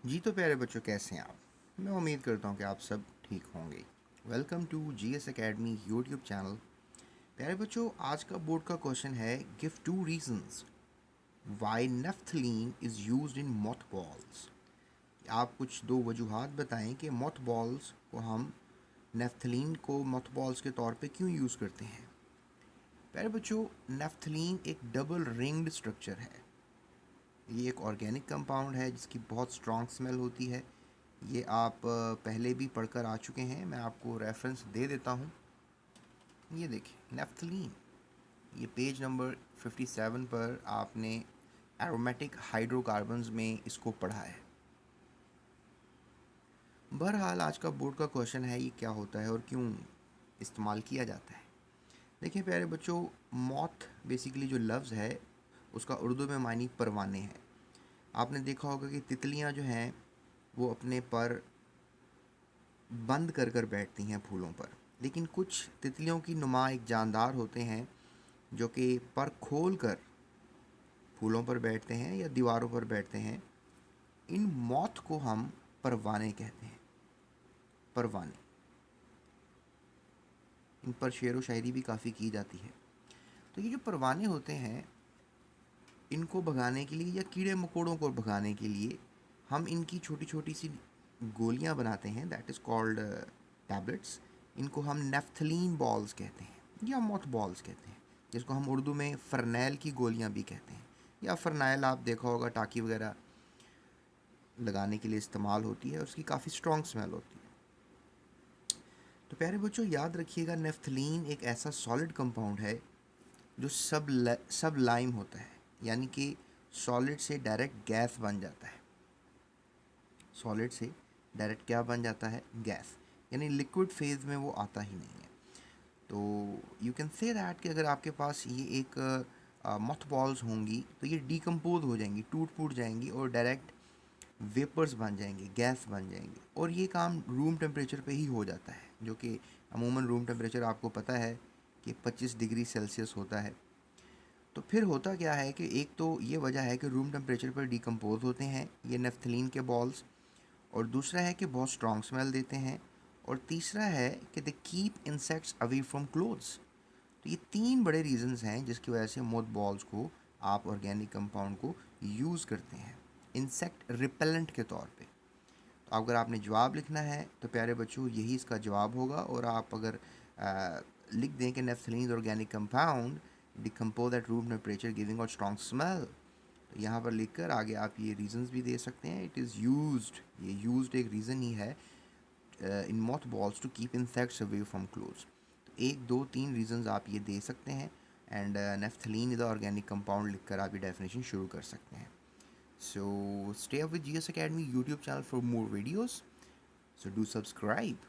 जी तो प्यारे बच्चों, कैसे हैं आप? मैं उम्मीद करता हूँ कि आप सब ठीक होंगे। Welcome to GS academy YouTube channel. प्यारे बच्चों, आज का बोर्ड का क्वेश्चन है, give two reasons why naphthalene is used in moth balls. आप कुछ दो वजूहात बताएं कि मॉथ बॉल्स को हम नेफ्थलीन को मॉथ बॉल्स के तौर पे क्यों यूज़ करते हैं। प्यारे बच्चों, नेफ्थलीन एक डबल रिंग्ड स्ट्रक्चर है। ये एक ऑर्गेनिक कंपाउंड है जिसकी बहुत स्ट्रॉन्ग स्मेल होती है। ये आप पहले भी पढ़कर आ चुके हैं, मैं आपको रेफरेंस दे देता हूँ। ये देखिए नेफ्थलीन, ये पेज नंबर 57 पर आपने एरोमेटिक हाइड्रोकार्बन्स में इसको पढ़ा है। बहरहाल आज का बोर्ड का क्वेश्चन है, ये क्या होता है और क्यों इस्तेमाल किया जाता है। देखिए प्यारे बच्चों, मॉथ बेसिकली जो लफ्ज़ है उसका उर्दू में मानी परवाने हैं। आपने देखा होगा कि तितलियां जो हैं वो अपने पर बंद कर कर बैठती हैं फूलों पर, लेकिन कुछ तितलियों की नुमा एक जानदार होते हैं जो कि पर खोल कर फूलों पर बैठते हैं या दीवारों पर बैठते हैं। इन मौत को हम परवाने कहते हैं। परवाने, इन पर शेर व शायरी भी काफ़ी की जाती है। तो ये जो परवाने होते हैं, इनको भगाने के लिए या कीड़े मकोड़ों को भगाने के लिए हम इनकी छोटी छोटी सी गोलियां बनाते हैं, दैट इज़ कॉल्ड टैबलेट्स। इनको हम नेफ्थलीन बॉल्स कहते हैं या मॉथ बॉल्स कहते हैं, जिसको हम उर्दू में फरनैल की गोलियां भी कहते हैं। या फरनैल आप देखा होगा टाँकी वगैरह लगाने के लिए इस्तेमाल होती है, उसकी काफ़ी स्ट्रॉन्ग स्मेल होती है। तो प्यारे बच्चों याद रखिएगा, नेफ्थलीन एक ऐसा सॉलिड कंपाउंड है जो सब लाइम होता है, यानी कि सॉलिड से डायरेक्ट गैस बन जाता है। सॉलिड से डायरेक्ट क्या बन जाता है? गैस, यानी लिक्विड फेज में वो आता ही नहीं है। तो यू कैन से दैट कि अगर आपके पास ये एक मॉथ बॉल्स होंगी तो ये डिकम्पोज हो जाएंगी, टूट फूट जाएंगी और डायरेक्ट वेपर्स बन जाएंगे, गैस बन जाएंगे। और ये काम रूम टेम्परेचर पे ही हो जाता है, जो कि अमूमन रूम टेम्परेचर आपको पता है कि 25 डिग्री सेल्सियस होता है। तो फिर होता क्या है कि एक तो ये वजह है कि रूम टेम्परेचर पर डिकम्पोज होते हैं ये नेफ्थलीन के बॉल्स, और दूसरा है कि बहुत स्ट्रॉन्ग स्मेल देते हैं, और तीसरा है कि they keep insects away from clothes. तो ये तीन बड़े रीजंस हैं जिसकी वजह से मोथ बॉल्स को आप ऑर्गेनिक कंपाउंड को यूज़ करते हैं इंसेक्ट रिपेलेंट के तौर पे। तो अगर आपने जवाब लिखना है तो प्यारे बच्चों यही इसका जवाब होगा। और आप अगर लिख दें कि naphthalene organic compound decompose at room temperature giving और स्ट्रॉन्ग स्मेल, तो यहाँ पर लिखकर आगे आप ये रीजंस भी दे सकते हैं। इट इज़ यूज्ड, ये यूज्ड एक रीज़न ही है in moth balls to keep insects away from close. एक दो तीन रीजंस आप ये दे सकते हैं। And naphthalene is organic compound लिखकर आप ये डेफिनेशन शुरू कर सकते हैं। So stay up with GS academy YouTube channel for more videos, so do subscribe.